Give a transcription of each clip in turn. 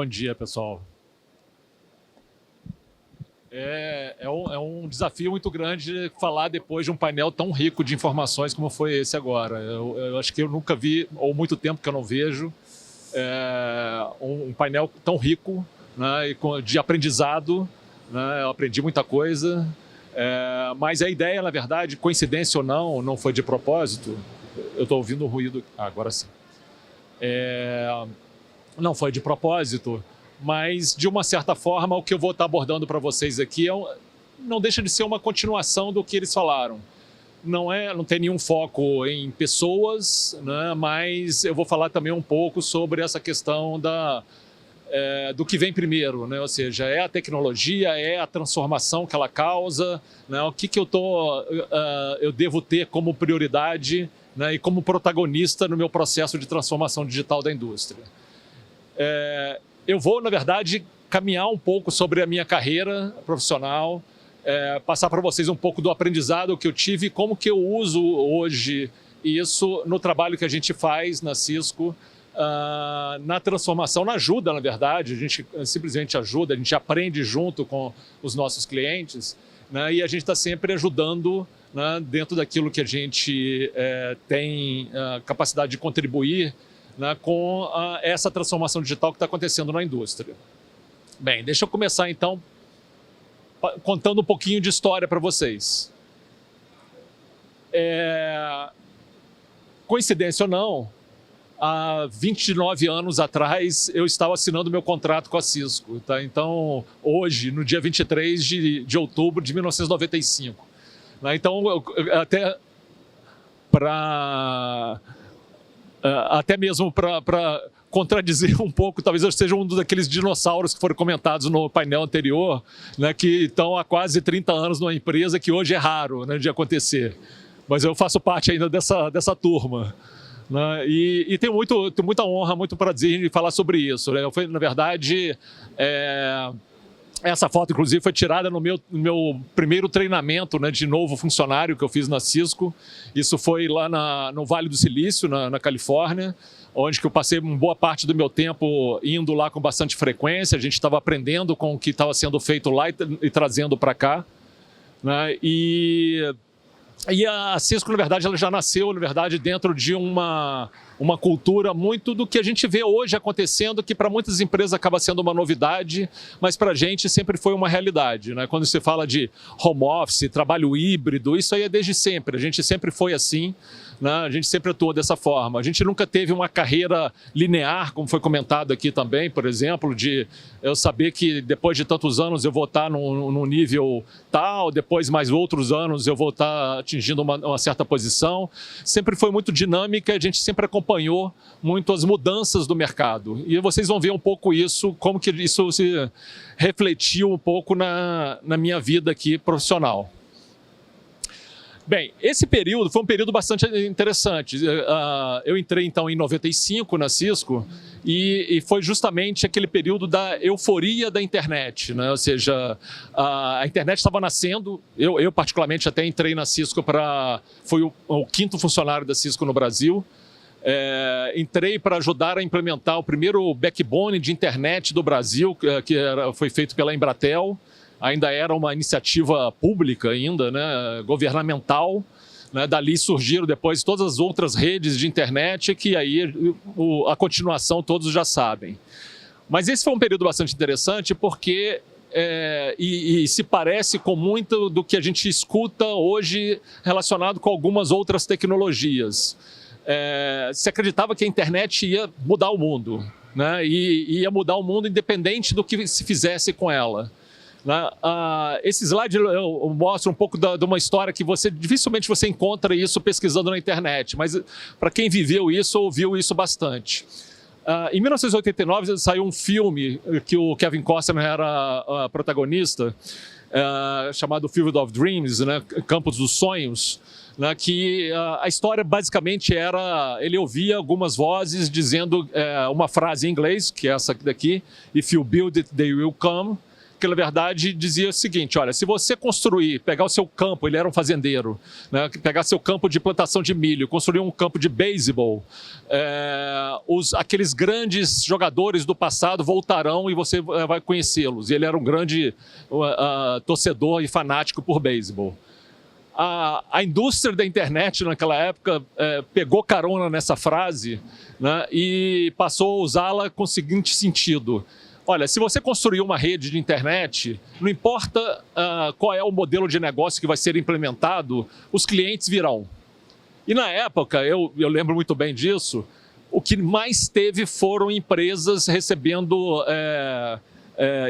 Bom dia, pessoal. É um desafio muito grande falar depois de um painel tão rico de informações como foi esse agora. Eu acho que eu nunca vi, ou muito tempo que eu não vejo, um painel tão rico, né, de aprendizado. Né, eu aprendi muita coisa, mas a ideia, na verdade, coincidência ou não foi de propósito. Eu estou ouvindo um ruído. Agora sim. Não foi de propósito, mas, de uma certa forma, o que eu vou estar abordando para vocês aqui não deixa de ser uma continuação do que eles falaram. Não tem nenhum foco em pessoas, né, mas eu vou falar também um pouco sobre essa questão do que vem primeiro, né? Ou seja, é a tecnologia, é a transformação que ela causa, né? O que eu devo ter como prioridade, né, e como protagonista no meu processo de transformação digital da indústria. Eu vou, na verdade, caminhar um pouco sobre a minha carreira profissional, passar para vocês um pouco do aprendizado que eu tive e como que eu uso hoje isso no trabalho que a gente faz na Cisco, na transformação, na ajuda, na verdade. A gente simplesmente ajuda, a gente aprende junto com os nossos clientes, né, e a gente está sempre ajudando, né, dentro daquilo que a gente tem capacidade de contribuir, né, com essa transformação digital que está acontecendo na indústria. Bem, deixa eu começar então contando um pouquinho de história para vocês. Coincidência ou não, há 29 anos atrás eu estava assinando meu contrato com a Cisco. Tá? Então, hoje, no dia 23 de outubro de 1995. Né? Então, até mesmo para contradizer um pouco, talvez eu seja um daqueles dinossauros que foram comentados no painel anterior, né, que estão há quase 30 anos numa empresa que hoje é raro, né, de acontecer. Mas eu faço parte ainda dessa turma. Né, e tenho muita honra, muito prazer em falar sobre isso. Né. Na verdade, essa foto, inclusive, foi tirada no meu primeiro treinamento, né, de novo funcionário que eu fiz na Cisco. Isso foi lá no Vale do Silício, na Califórnia, onde que eu passei uma boa parte do meu tempo indo lá com bastante frequência. A gente estava aprendendo com o que estava sendo feito lá e trazendo para cá. Né, e a Cisco, na verdade, ela já nasceu, na verdade, dentro de uma cultura muito do que a gente vê hoje acontecendo, que para muitas empresas acaba sendo uma novidade, mas para a gente sempre foi uma realidade. Né? Quando se fala de home office, trabalho híbrido, isso aí é desde sempre. A gente sempre foi assim, né? A gente sempre atuou dessa forma. A gente nunca teve uma carreira linear, como foi comentado aqui também, por exemplo, de eu saber que depois de tantos anos eu vou estar num nível tal, depois mais outros anos eu vou estar atingindo uma certa posição. Sempre foi muito dinâmica, a gente sempre acompanhou muito as mudanças do mercado. E vocês vão ver um pouco isso, como que isso se refletiu um pouco na minha vida aqui profissional. Bem, esse período foi um período bastante interessante. Eu entrei, então, em 95 na Cisco e foi justamente aquele período da euforia da internet. Né? Ou seja, a internet estava nascendo. Eu, particularmente, até entrei na Cisco fui o 5º funcionário da Cisco no Brasil. Entrei para ajudar a implementar o primeiro backbone de internet do Brasil, que foi feito pela Embratel. Ainda era uma iniciativa pública, ainda, né, governamental. Né, dali surgiram depois todas as outras redes de internet, que aí a continuação todos já sabem. Mas esse foi um período bastante interessante porque e se parece com muito do que a gente escuta hoje relacionado com algumas outras tecnologias. Se acreditava que a internet ia mudar o mundo, né, e ia mudar o mundo independente do que se fizesse com ela. Esse slide eu mostro um pouco de uma história que dificilmente você encontra isso pesquisando na internet, mas para quem viveu isso, ouviu isso bastante. Em 1989 saiu um filme que o Kevin Costner era protagonista, chamado Field of Dreams, né, Campos dos Sonhos, né, que a história basicamente era, ele ouvia algumas vozes dizendo uma frase em inglês, que é essa daqui, "If you build it, they will come", que na verdade dizia o seguinte: olha, se você pegar o seu campo, ele era um fazendeiro, né, pegar seu campo de plantação de milho, construir um campo de beisebol, aqueles grandes jogadores do passado voltarão e você vai conhecê-los. E ele era um grande torcedor e fanático por beisebol. A indústria da internet naquela época pegou carona nessa frase, né, e passou a usá-la com o seguinte sentido: olha, se você construir uma rede de internet, não importa qual é o modelo de negócio que vai ser implementado, os clientes virão. E na época, eu lembro muito bem disso, o que mais teve foram empresas recebendo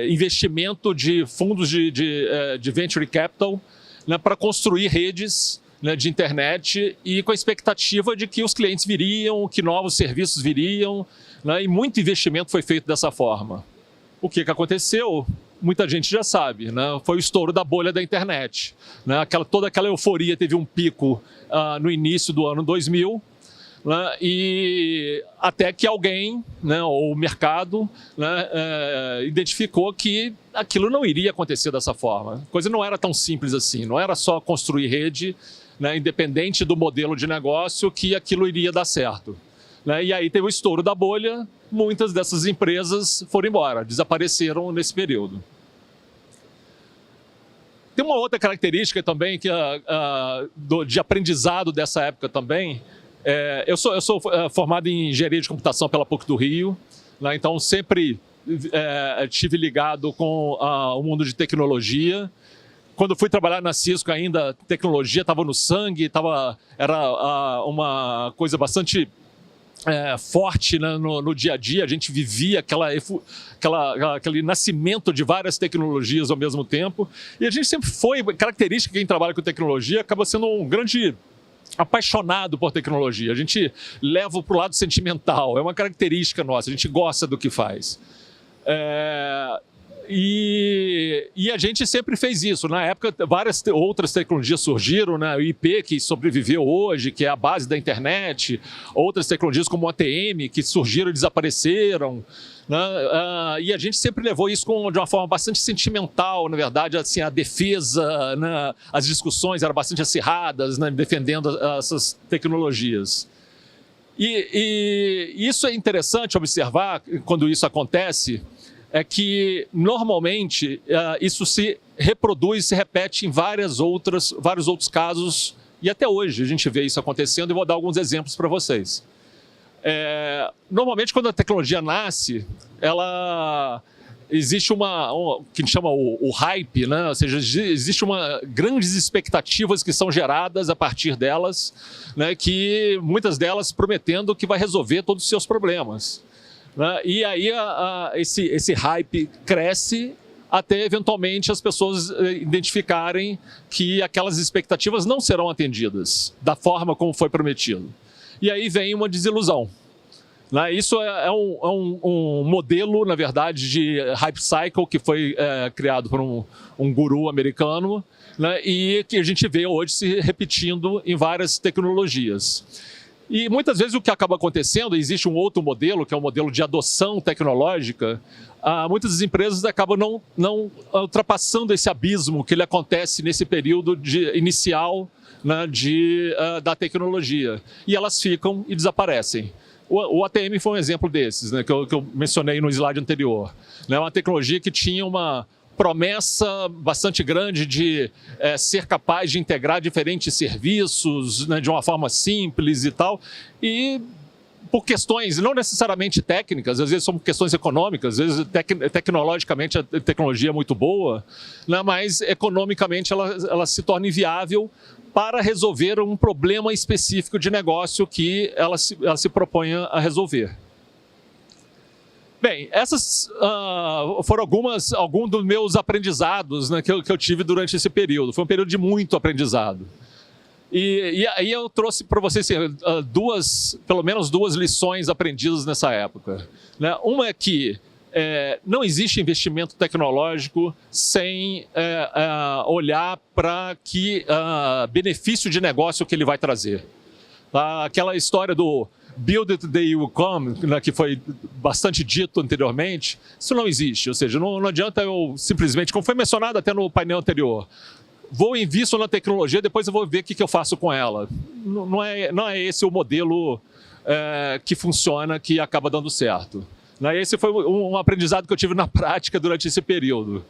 investimento de fundos de venture capital, né, para construir redes, né, de internet, e com a expectativa de que os clientes viriam, que novos serviços viriam, né, e muito investimento foi feito dessa forma. O que aconteceu? Muita gente já sabe, né? Foi o estouro da bolha da internet, né? Toda aquela euforia teve um pico no início do ano 2000, né? E até que alguém, né, ou o mercado, né, identificou que aquilo não iria acontecer dessa forma. A coisa não era tão simples assim, não era só construir rede, né, independente do modelo de negócio, que aquilo iria dar certo. Né? E aí teve o estouro da bolha, muitas dessas empresas foram embora, desapareceram nesse período. Tem uma outra característica também de aprendizado dessa época também. Eu sou formado em engenharia de computação pela PUC do Rio, né? Então sempre estive ligado com o mundo de tecnologia. Quando fui trabalhar na Cisco ainda, tecnologia estava no sangue, era uma coisa bastante forte, né, no dia a dia. A gente vivia aquele nascimento de várias tecnologias ao mesmo tempo. E a gente sempre foi, característica de quem trabalha com tecnologia, acaba sendo um grande apaixonado por tecnologia. A gente leva para o lado sentimental, é uma característica nossa, a gente gosta do que faz. E a gente sempre fez isso. Na época, várias outras tecnologias surgiram, né? O IP, que sobreviveu hoje, que é a base da internet, outras tecnologias como o ATM, que surgiram e desapareceram, né? E a gente sempre levou isso de uma forma bastante sentimental, na verdade, assim, a defesa, né? As discussões eram bastante acirradas, né? Defendendo essas tecnologias. E isso é interessante observar quando isso acontece, é que, normalmente, isso se reproduz, se repete em vários outros casos, e até hoje a gente vê isso acontecendo, e vou dar alguns exemplos para vocês. Normalmente, quando a tecnologia nasce, existe o que a gente chama o hype, né? Ou seja, existe grandes expectativas que são geradas a partir delas, né? Que muitas delas prometendo que vai resolver todos os seus problemas. E aí esse hype cresce até eventualmente as pessoas identificarem que aquelas expectativas não serão atendidas da forma como foi prometido. E aí vem uma desilusão. Isso é um modelo, na verdade, de hype cycle que foi criado por um guru americano, né, e que a gente vê hoje se repetindo em várias tecnologias. E muitas vezes o que acaba acontecendo, existe um outro modelo, que é o modelo de adoção tecnológica, muitas das empresas acabam não ultrapassando esse abismo que ele acontece nesse período inicial, né, da tecnologia. E elas ficam e desaparecem. O ATM foi um exemplo desses, né, que eu mencionei no slide anterior. É uma tecnologia que tinha uma promessa bastante grande de ser capaz de integrar diferentes serviços, né, de uma forma simples e tal, e por questões não necessariamente técnicas, às vezes são questões econômicas, às vezes tecnologicamente a tecnologia é muito boa, né, mas economicamente ela se torna inviável para resolver um problema específico de negócio que ela se propõe a resolver. Bem, essas foram alguns dos meus aprendizados, né, que eu tive durante esse período. Foi um período de muito aprendizado. E aí eu trouxe para vocês assim, pelo menos duas lições aprendidas nessa época. Né? Uma é que não existe investimento tecnológico sem olhar para que benefício de negócio que ele vai trazer. Aquela história build it the you come, né, que foi bastante dito anteriormente, isso não existe. Ou seja, não adianta eu simplesmente, como foi mencionado até no painel anterior, vou invisto na tecnologia, depois eu vou ver o que eu faço com ela. Não é esse o modelo que funciona, que acaba dando certo. Esse foi um aprendizado que eu tive na prática durante esse período.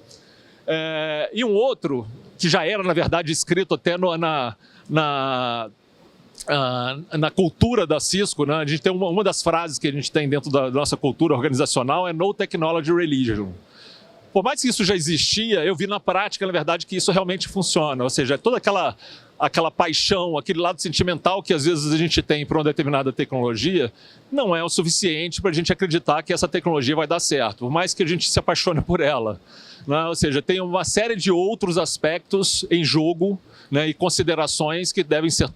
E um outro, que já era, na verdade, escrito até na cultura da Cisco, né? A gente tem uma das frases que a gente tem dentro da nossa cultura organizacional é No Technology Religion. Por mais que isso já existia, eu vi na prática, na verdade, que isso realmente funciona. Ou seja, toda aquela paixão, aquele lado sentimental que às vezes a gente tem para uma determinada tecnologia, não é o suficiente para a gente acreditar que essa tecnologia vai dar certo, por mais que a gente se apaixone por ela, né? Ou seja, tem uma série de outros aspectos em jogo, né, e considerações que devem ser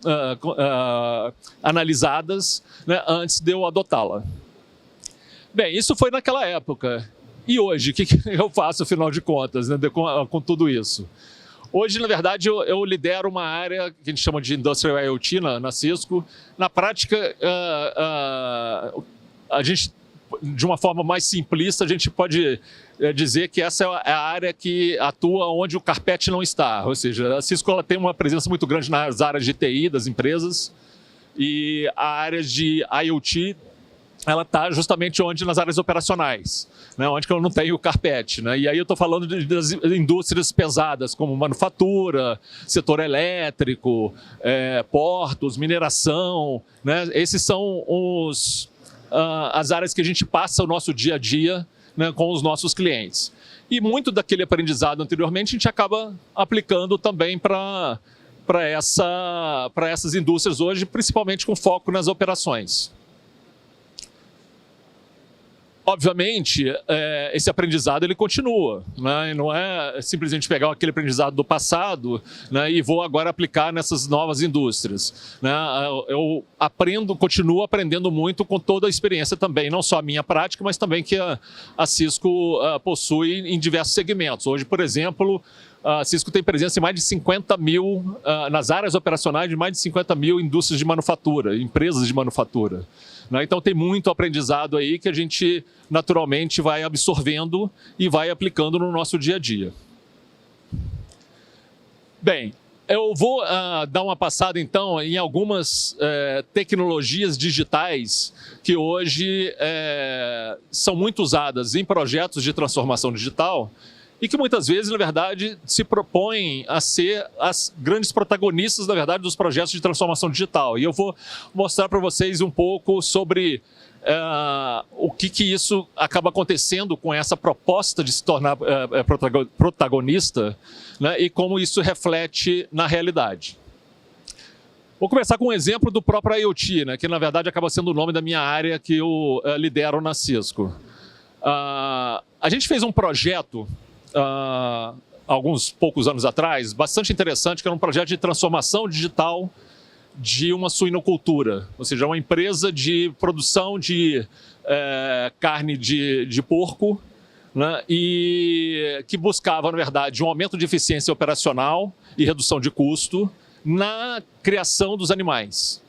analisadas, né, antes de eu adotá-la. Bem, isso foi naquela época. E hoje, o que eu faço, afinal de contas, né, com tudo isso? Hoje, na verdade, eu lidero uma área que a gente chama de Industrial IoT na Cisco. Na prática, a gente, de uma forma mais simplista, a gente pode dizer que essa é a área que atua onde o carpete não está. Ou seja, a Cisco ela tem uma presença muito grande nas áreas de TI das empresas e a área de IoT ela está justamente nas áreas operacionais, né, onde eu não tenho o carpete. Né? E aí eu estou falando das indústrias pesadas, como manufatura, setor elétrico, portos, mineração. Né? Esses são as áreas que a gente passa o nosso dia a dia, né, com os nossos clientes. E muito daquele aprendizado anteriormente a gente acaba aplicando também para essas indústrias hoje, principalmente com foco nas operações. Obviamente, esse aprendizado ele continua, né? Não é simplesmente pegar aquele aprendizado do passado, né, e vou agora aplicar nessas novas indústrias. Né? Eu continuo aprendendo muito com toda a experiência também, não só a minha prática, mas também que a Cisco possui em diversos segmentos. Hoje, por exemplo, a Cisco tem presença em mais de 50 mil, nas áreas operacionais de mais de 50 mil indústrias de manufatura, empresas de manufatura. Então tem muito aprendizado aí que a gente naturalmente vai absorvendo e vai aplicando no nosso dia a dia. Bem, eu vou dar uma passada então em algumas tecnologias digitais que hoje são muito usadas em projetos de transformação digital e que muitas vezes, na verdade, se propõem a ser as grandes protagonistas, na verdade, dos projetos de transformação digital. E eu vou mostrar para vocês um pouco sobre o que isso acaba acontecendo com essa proposta de se tornar protagonista, né, e como isso reflete na realidade. Vou começar com um exemplo do próprio IoT, né, que na verdade acaba sendo o nome da minha área que eu lidero na Cisco. A gente fez um projeto alguns poucos anos atrás, bastante interessante, que era um projeto de transformação digital de uma suinocultura, ou seja, uma empresa de produção de carne de porco, né, e que buscava, na verdade, um aumento de eficiência operacional e redução de custo na criação dos animais.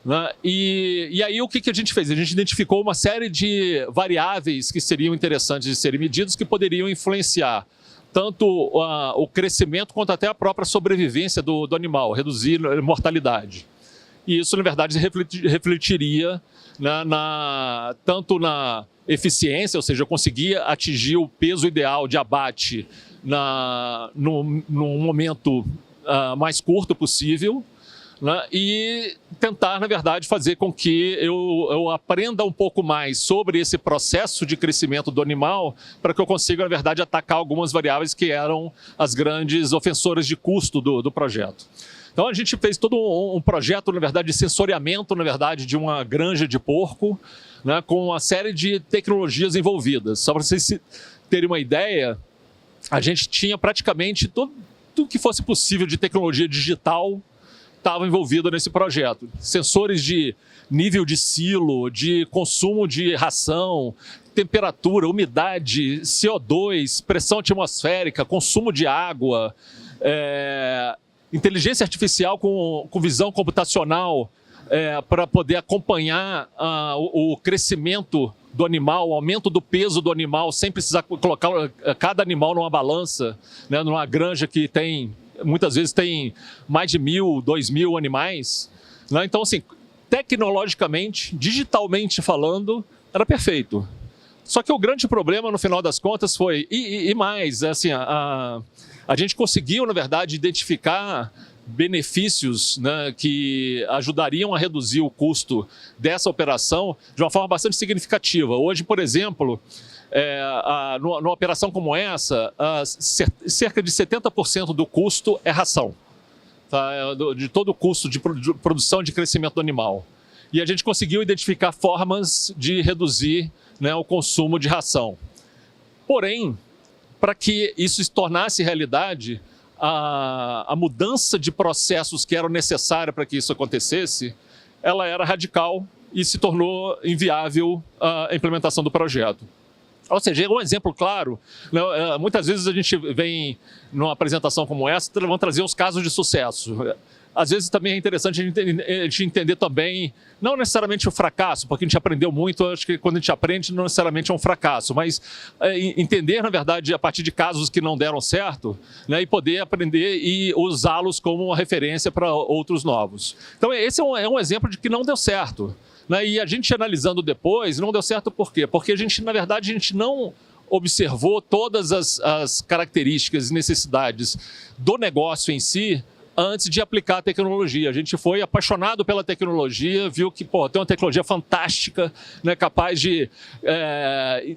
Né? E aí o que a gente fez? A gente identificou uma série de variáveis que seriam interessantes de serem medidos, que poderiam influenciar tanto o crescimento quanto até a própria sobrevivência do animal, reduzir a mortalidade. E isso, na verdade, refletiria, né, tanto na eficiência, ou seja, eu conseguia atingir o peso ideal de abate num momento mais curto possível, né, e tentar, na verdade, fazer com que eu aprenda um pouco mais sobre esse processo de crescimento do animal para que eu consiga, na verdade, atacar algumas variáveis que eram as grandes ofensoras de custo do projeto. Então, a gente fez todo um projeto, na verdade, de sensoriamento, na verdade, de uma granja de porco, né, com uma série de tecnologias envolvidas. Só para vocês terem uma ideia, a gente tinha praticamente tudo que fosse possível de tecnologia digital estava envolvido nesse projeto. Sensores de nível de silo, de consumo de ração, temperatura, umidade, CO2, pressão atmosférica, consumo de água, inteligência artificial com visão computacional para poder acompanhar o crescimento do animal, o aumento do peso do animal, sem precisar colocar cada animal numa balança, né, numa granja que muitas vezes tem mais de 1.000, 2.000 animais. Né? Então, assim, tecnologicamente, digitalmente falando, era perfeito. Só que o grande problema, no final das contas, foi, e mais, assim, a gente conseguiu, na verdade, identificar benefícios, né, que ajudariam a reduzir o custo dessa operação de uma forma bastante significativa. Hoje, por exemplo, numa operação como essa, cerca de 70% do custo é ração, tá? De todo o custo de produção de crescimento do animal. E a gente conseguiu identificar formas de reduzir, né, o consumo de ração. Porém, para que isso se tornasse realidade, a mudança de processos que eram necessárias para que isso acontecesse, ela era radical e se tornou inviável a implementação do projeto. Ou seja, um exemplo claro, né, muitas vezes a gente vem numa apresentação como essa, vão trazer os casos de sucesso. Às vezes também é interessante a gente entender também, não necessariamente o fracasso, porque a gente aprendeu muito, acho que quando a gente aprende não necessariamente é um fracasso, mas entender, na verdade, a partir de casos que não deram certo, né, e poder aprender e usá-los como uma referência para outros novos. Então esse é um exemplo de que não deu certo. Né, e a gente analisando depois, não deu certo por quê? Porque na verdade, a gente não observou todas as características e necessidades do negócio em si, antes de aplicar a tecnologia. A gente foi apaixonado pela tecnologia, viu que tem uma tecnologia fantástica, né, capaz de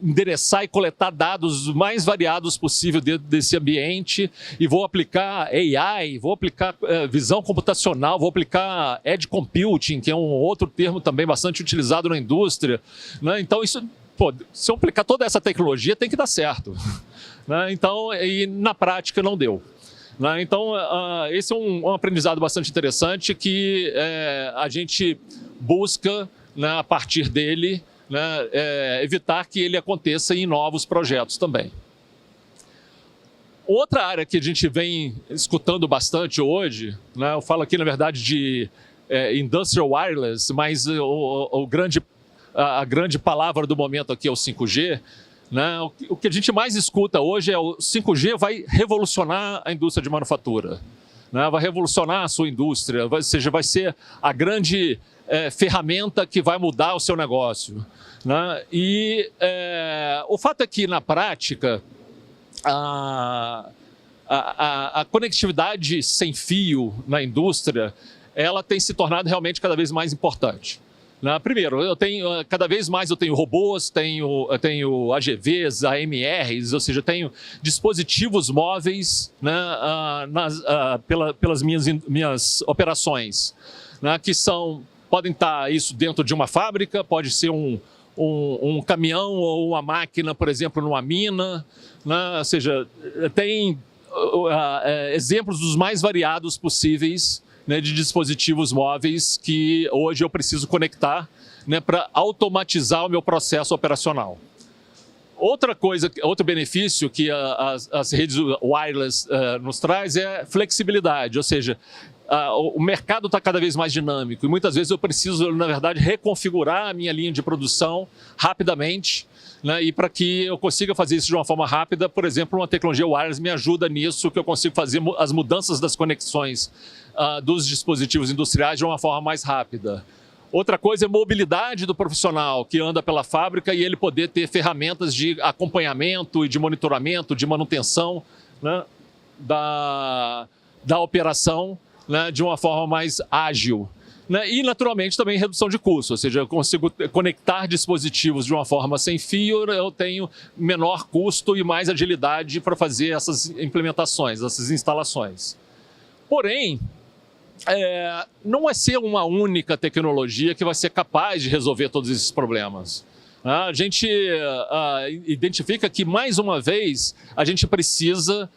endereçar e coletar dados mais variados possível dentro desse ambiente, e vou aplicar AI, vou aplicar visão computacional, vou aplicar edge computing, que é um outro termo também bastante utilizado na indústria. Né? Então, se eu aplicar toda essa tecnologia, tem que dar certo. Né? Então, e na prática não deu. Então, esse é um aprendizado bastante interessante que a gente busca, né, a partir dele, né, evitar que ele aconteça em novos projetos também. Outra área que a gente vem escutando bastante hoje, né, eu falo aqui, na verdade, de Industrial Wireless, mas a grande palavra do momento aqui é o 5G, né? O que a gente mais escuta hoje é o 5G vai revolucionar a indústria de manufatura, né? Vai revolucionar a sua indústria, ou seja, vai ser a grande ferramenta que vai mudar o seu negócio. Né? E o fato é que, na prática, a conectividade sem fio na indústria, ela tem se tornado realmente cada vez mais importante. Primeiro, cada vez mais eu tenho robôs, tenho AGVs, AMRs, ou seja, tenho dispositivos móveis, né, pelas minhas operações, né, que podem estar isso dentro de uma fábrica, pode ser um caminhão ou uma máquina, por exemplo, numa mina, né, ou seja, tem exemplos dos mais variados possíveis, né, de dispositivos móveis que hoje eu preciso conectar, né, para automatizar o meu processo operacional. Outro benefício que as redes wireless nos traz é flexibilidade, ou seja, o mercado está cada vez mais dinâmico e muitas vezes eu preciso, na verdade, reconfigurar a minha linha de produção rapidamente, né, e para que eu consiga fazer isso de uma forma rápida, por exemplo, uma tecnologia wireless me ajuda nisso, que eu consigo fazer as mudanças das conexões dos dispositivos industriais de uma forma mais rápida. Outra coisa é a mobilidade do profissional que anda pela fábrica e ele poder ter ferramentas de acompanhamento e de monitoramento, de manutenção, né, da operação, né, de uma forma mais ágil. Né? E, naturalmente, também redução de custo, ou seja, eu consigo conectar dispositivos de uma forma sem fio, eu tenho menor custo e mais agilidade para fazer essas implementações, essas instalações. Porém, não vai ser uma única tecnologia que vai ser capaz de resolver todos esses problemas. A gente identifica que, mais uma vez, a gente precisa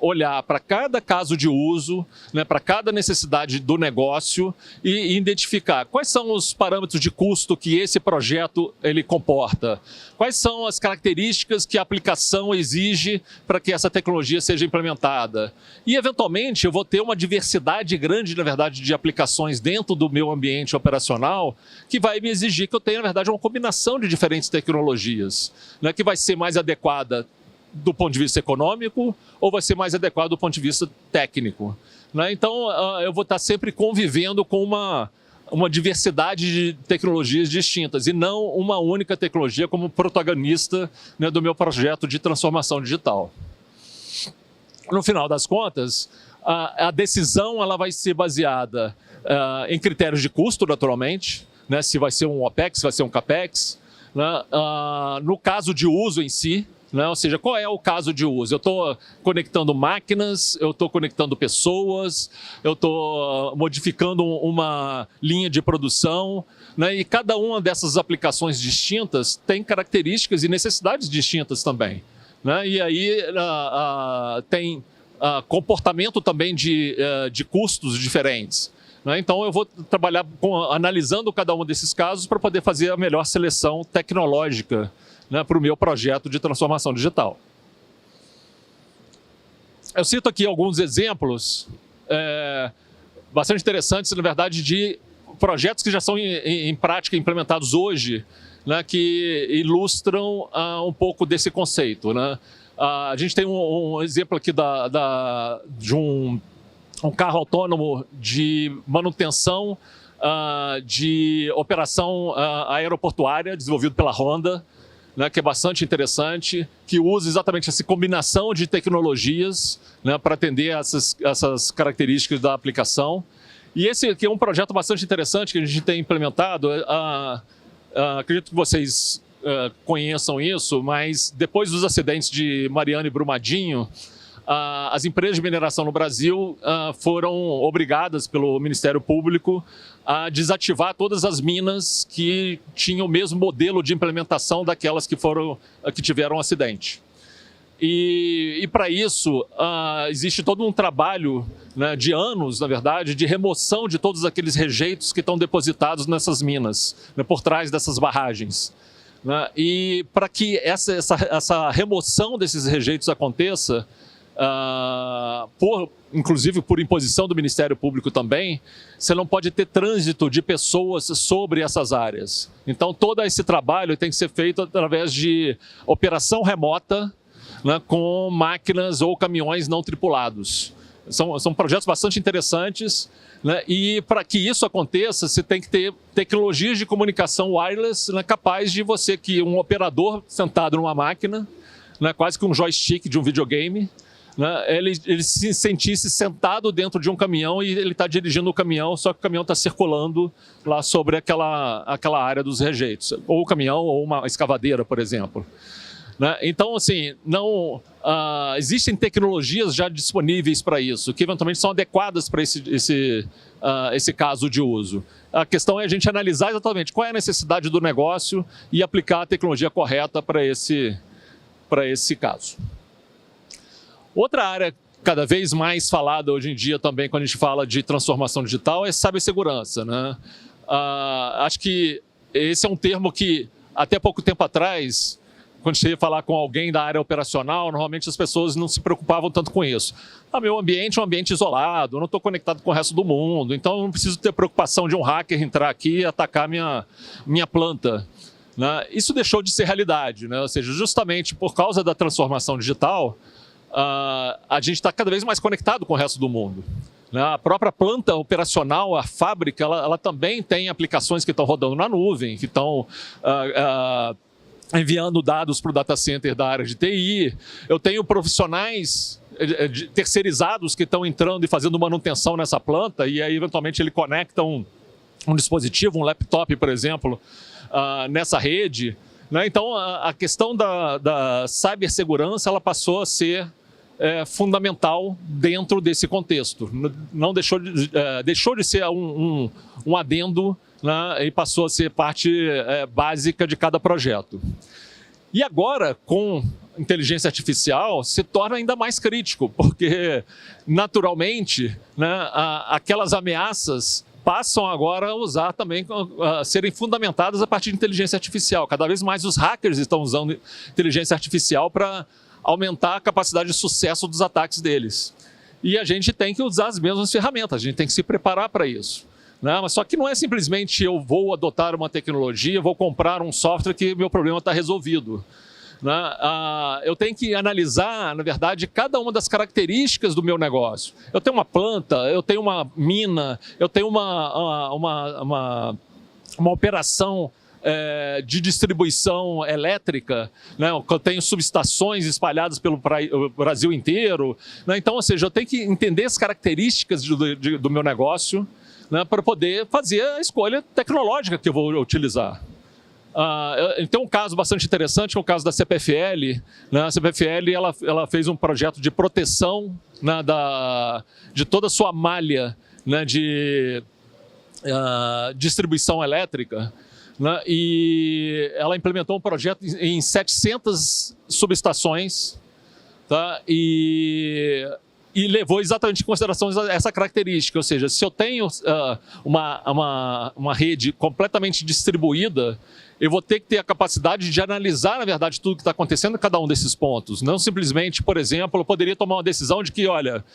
olhar para cada caso de uso, né, para cada necessidade do negócio e identificar quais são os parâmetros de custo que esse projeto ele comporta, quais são as características que a aplicação exige para que essa tecnologia seja implementada. E, eventualmente, eu vou ter uma diversidade grande, na verdade, de aplicações dentro do meu ambiente operacional que vai me exigir que eu tenha, na verdade, uma combinação de diferentes tecnologias, né, que vai ser mais adequada do ponto de vista econômico ou vai ser mais adequado do ponto de vista técnico, né? Então, eu vou estar sempre convivendo com uma diversidade de tecnologias distintas e não uma única tecnologia como protagonista, né, do meu projeto de transformação digital. No final das contas, a decisão ela vai ser baseada em critérios de custo, naturalmente, né, se vai ser um OPEX, se vai ser um CAPEX, né, no caso de uso em si, né, ou seja, qual é o caso de uso? Eu estou conectando máquinas, eu estou conectando pessoas, eu estou modificando uma linha de produção, né, e cada uma dessas aplicações distintas tem características e necessidades distintas também, né, e aí tem comportamento também de custos diferentes. Então, eu vou trabalhar analisando cada um desses casos para poder fazer a melhor seleção tecnológica, né, para o meu projeto de transformação digital. Eu cito aqui alguns exemplos bastante interessantes, na verdade, de projetos que já são em prática implementados hoje, né, que ilustram um pouco desse conceito, né? A gente tem um exemplo aqui de um carro autônomo de manutenção de operação aeroportuária, desenvolvido pela Honda, né, que é bastante interessante, que usa exatamente essa combinação de tecnologias, né, para atender essas características da aplicação. E esse aqui é um projeto bastante interessante que a gente tem implementado. Acredito que vocês conheçam isso, mas depois dos acidentes de Mariana e Brumadinho, as empresas de mineração no Brasil foram obrigadas pelo Ministério Público a desativar todas as minas que tinham o mesmo modelo de implementação daquelas que tiveram um acidente. E para isso, existe todo um trabalho, né, de anos, na verdade, de remoção de todos aqueles rejeitos que estão depositados nessas minas, né, por trás dessas barragens, né? E para que essa remoção desses rejeitos aconteça, inclusive por imposição do Ministério Público também, você não pode ter trânsito de pessoas sobre essas áreas. Então, todo esse trabalho tem que ser feito através de operação remota, né, com máquinas ou caminhões não tripulados. São projetos bastante interessantes, né, e para que isso aconteça, você tem que ter tecnologias de comunicação wireless, né, capaz de um operador sentado numa máquina, né, quase que um joystick de um videogame, né, ele se sentisse sentado dentro de um caminhão e ele está dirigindo o caminhão, só que o caminhão está circulando lá sobre aquela área dos rejeitos, ou o caminhão ou uma escavadeira, por exemplo. Né? Então, assim, existem tecnologias já disponíveis para isso, que eventualmente são adequadas para esse caso de uso. A questão é a gente analisar exatamente qual é a necessidade do negócio e aplicar a tecnologia correta para esse caso. Outra área cada vez mais falada hoje em dia também, quando a gente fala de transformação digital, é cibersegurança, né? Acho que esse é um termo que, até pouco tempo atrás, quando você ia falar com alguém da área operacional, normalmente as pessoas não se preocupavam tanto com isso. Meu ambiente é um ambiente isolado, eu não estou conectado com o resto do mundo, então eu não preciso ter preocupação de um hacker entrar aqui e atacar minha planta, né? Isso deixou de ser realidade, né? Ou seja, justamente por causa da transformação digital, a gente está cada vez mais conectado com o resto do mundo. A própria planta operacional, a fábrica, ela também tem aplicações que estão rodando na nuvem, que estão enviando dados para o data center da área de TI. Eu tenho profissionais terceirizados que estão entrando e fazendo manutenção nessa planta, e aí eventualmente ele conecta um dispositivo, um laptop, por exemplo, nessa rede. Então, a questão da cibersegurança ela passou a ser fundamental dentro desse contexto. Não deixou de ser um adendo, né, e passou a ser parte básica de cada projeto. E agora, com inteligência artificial se torna ainda mais crítico, porque, naturalmente, né, aquelas ameaças passam agora a usar também, a serem fundamentadas a partir de inteligência artificial. Cada vez mais os hackers estão usando inteligência artificial para aumentar a capacidade de sucesso dos ataques deles. E a gente tem que usar as mesmas ferramentas, a gente tem que se preparar para isso. Né? Mas só que não é simplesmente eu vou adotar uma tecnologia, vou comprar um software que meu problema está resolvido. Né? Eu tenho que analisar, na verdade, cada uma das características do meu negócio. Eu tenho uma planta, eu tenho uma mina, eu tenho uma operação de distribuição elétrica, né? Eu tenho subestações espalhadas pelo Brasil inteiro. Né? Então, ou seja, eu tenho que entender as características do meu negócio, né, para poder fazer a escolha tecnológica que eu vou utilizar. Tem um caso bastante interessante, que é o caso da CPFL. Né? A CPFL ela fez um projeto de proteção, né, de toda a sua malha, né, de distribuição elétrica, né? E ela implementou um projeto em 700 subestações, tá? E levou exatamente em consideração essa característica, ou seja, se eu tenho uma rede completamente distribuída, eu vou ter que ter a capacidade de analisar, na verdade, tudo que está acontecendo em cada um desses pontos. Não simplesmente, por exemplo, eu poderia tomar uma decisão de que, olha,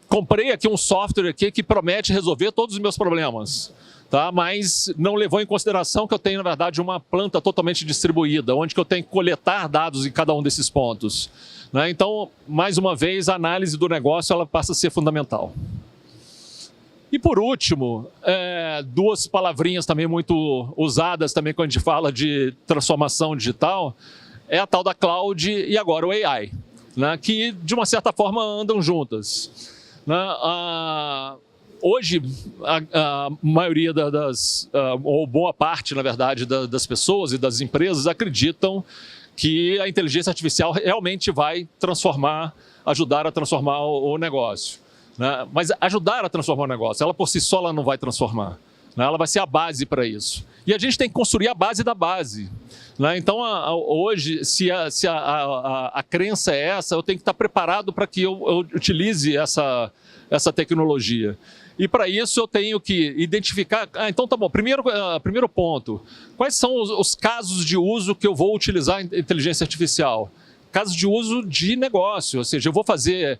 comprei aqui um software aqui que promete resolver todos os meus problemas, tá? Mas não levou em consideração que eu tenho, na verdade, uma planta totalmente distribuída, onde que eu tenho que coletar dados em cada um desses pontos. Né? Então, mais uma vez, a análise do negócio ela passa a ser fundamental. E por último, duas palavrinhas também muito usadas também quando a gente fala de transformação digital, é a tal da cloud e agora o AI, né? Que de uma certa forma andam juntas. Né? Hoje, a maioria ou boa parte, na verdade, das pessoas e das empresas acreditam que a inteligência artificial realmente vai ajudar a transformar o negócio. Né? Mas ajudar a transformar o negócio, ela por si só ela não vai transformar. Né? Ela vai ser a base para isso. E a gente tem que construir a base da base. Né? Então, hoje, se a crença é essa, eu tenho que estar preparado para que eu utilize essa tecnologia. E para isso eu tenho que identificar... então tá bom, primeiro ponto. Quais são os casos de uso que eu vou utilizar a inteligência artificial? Casos de uso de negócio, ou seja, eu vou fazer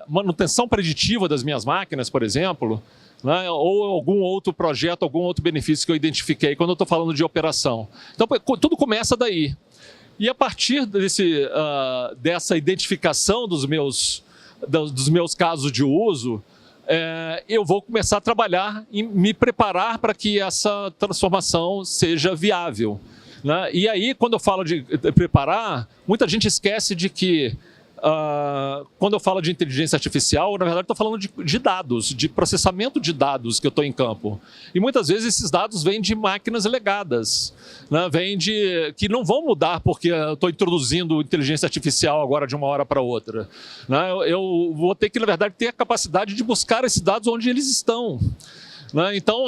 manutenção preditiva das minhas máquinas, por exemplo, né, ou algum outro projeto, algum outro benefício que eu identifiquei quando eu estou falando de operação. Então, tudo começa daí. E a partir dessa identificação dos meus casos de uso, eu vou começar a trabalhar e me preparar para que essa transformação seja viável. Né? E aí, quando eu falo de preparar, muita gente esquece de que, quando eu falo de inteligência artificial, na verdade estou falando de dados, de processamento de dados que eu estou em campo. E muitas vezes esses dados vêm de máquinas legadas, né? Que não vão mudar porque eu estou introduzindo inteligência artificial agora de uma hora para outra. Né? Eu vou ter que, na verdade, ter a capacidade de buscar esses dados onde eles estão. Então,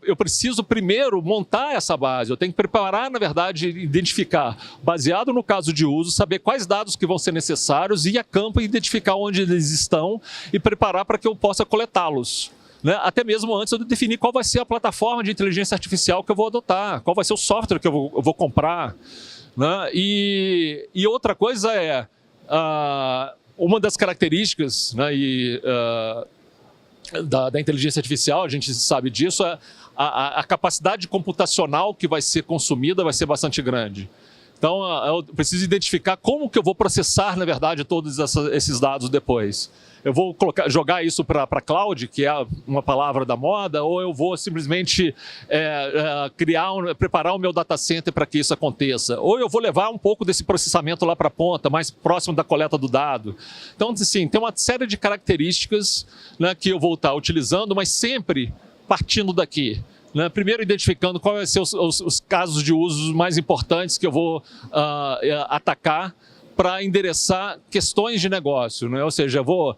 eu preciso primeiro montar essa base, eu tenho que preparar, na verdade, identificar, baseado no caso de uso, saber quais dados que vão ser necessários, ir a campo e identificar onde eles estão e preparar para que eu possa coletá-los. Né? Até mesmo antes eu definir qual vai ser a plataforma de inteligência artificial que eu vou adotar, qual vai ser o software que eu vou comprar. Né? E outra coisa uma das características, né, da inteligência artificial, a gente sabe disso, a capacidade computacional que vai ser consumida vai ser bastante grande. Então, eu preciso identificar como que eu vou processar, na verdade, todos esses dados depois. Eu vou jogar isso para a cloud, que é uma palavra da moda, ou eu vou simplesmente preparar o meu data center para que isso aconteça. Ou eu vou levar um pouco desse processamento lá para a ponta, mais próximo da coleta do dado. Então, assim, tem uma série de características, né, que eu vou estar utilizando, mas sempre partindo daqui. Né? Primeiro, identificando quais vão ser os casos de uso mais importantes que eu vou atacar para endereçar questões de negócio. Né? Ou seja, eu vou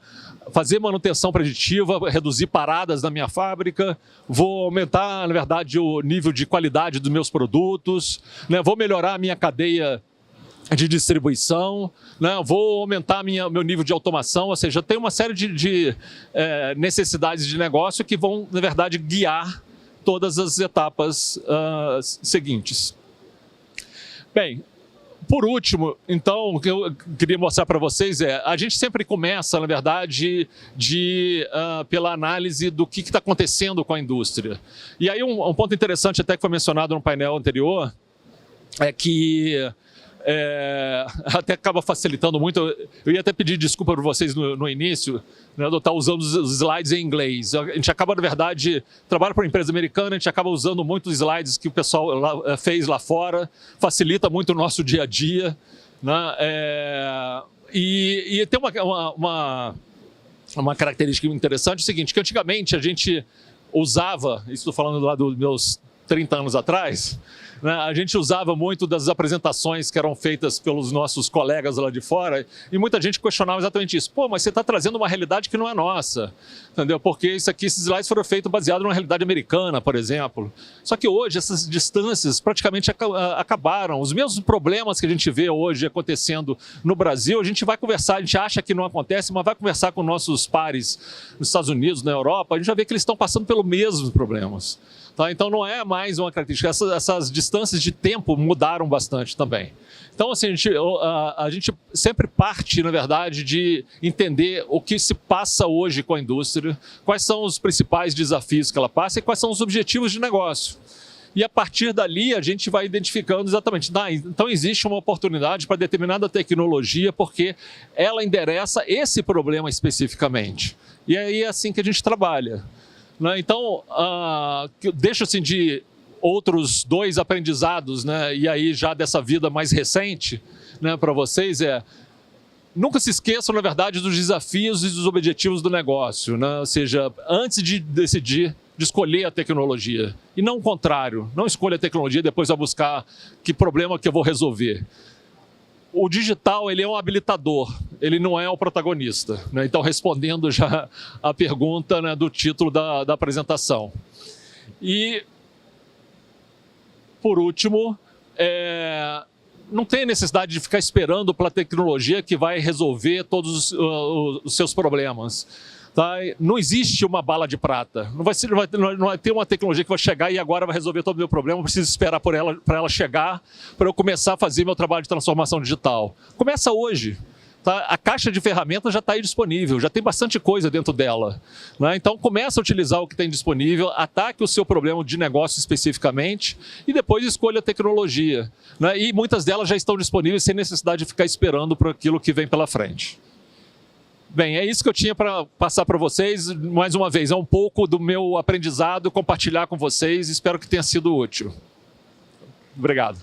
fazer manutenção preditiva, reduzir paradas na minha fábrica, vou aumentar, na verdade, o nível de qualidade dos meus produtos, né? Vou melhorar a minha cadeia de distribuição, né? Vou aumentar meu nível de automação, ou seja, tem uma série de necessidades de negócio que vão, na verdade, guiar todas as etapas seguintes. Bem, por último, então, o que eu queria mostrar para vocês a gente sempre começa, na verdade, pela análise do que está acontecendo com a indústria. E aí um ponto interessante até que foi mencionado no painel anterior é que até acaba facilitando muito. Eu ia até pedir desculpa para vocês no início, né, eu estar usando os slides em inglês. A gente acaba, na verdade, trabalha para uma empresa americana, a gente acaba usando muitos slides que o pessoal fez lá fora, facilita muito o nosso dia a dia, né, e tem uma característica interessante, é o seguinte, que antigamente a gente usava, isso estou falando lá dos meus 30 anos atrás, né, a gente usava muito das apresentações que eram feitas pelos nossos colegas lá de fora e muita gente questionava exatamente isso. Pô, mas você está trazendo uma realidade que não é nossa, entendeu? Porque esses slides foram feitos baseados numa realidade americana, por exemplo. Só que hoje essas distâncias praticamente acabaram. Os mesmos problemas que a gente vê hoje acontecendo no Brasil, a gente vai conversar, a gente acha que não acontece, mas vai conversar com nossos pares nos Estados Unidos, na Europa, a gente vai ver que eles estão passando pelos mesmos problemas. Tá? Então não é mais uma característica, essas distâncias de tempo mudaram bastante também. Então assim, a gente sempre parte, na verdade, de entender o que se passa hoje com a indústria, quais são os principais desafios que ela passa e quais são os objetivos de negócio. E a partir dali a gente vai identificando exatamente, então existe uma oportunidade para determinada tecnologia porque ela endereça esse problema especificamente. E aí é assim que a gente trabalha. Então, deixo assim de outros 2 aprendizados, né, e aí já dessa vida mais recente, né, para vocês nunca se esqueçam, na verdade, dos desafios e dos objetivos do negócio, né? Ou seja, antes de decidir, de escolher a tecnologia, e não o contrário, não escolha a tecnologia e depois vai buscar que problema que eu vou resolver. O digital, ele é um habilitador, ele não é o protagonista, né? Então, respondendo já a pergunta, né, do título da apresentação. E, por último, não tem necessidade de ficar esperando pela tecnologia que vai resolver todos os seus problemas. Tá? Não existe uma bala de prata. Não vai ter uma tecnologia que vai chegar e agora vai resolver todo o meu problema. Eu preciso esperar para ela chegar, para eu começar a fazer meu trabalho de transformação digital. Começa hoje. Tá? A caixa de ferramentas já está aí disponível, já tem bastante coisa dentro dela. Né? Então começa a utilizar o que tem disponível, ataque o seu problema de negócio especificamente e depois escolha a tecnologia. Né? E muitas delas já estão disponíveis sem necessidade de ficar esperando por aquilo que vem pela frente. Bem, é isso que eu tinha para passar para vocês. Mais uma vez, é um pouco do meu aprendizado, compartilhar com vocês. Espero que tenha sido útil. Obrigado.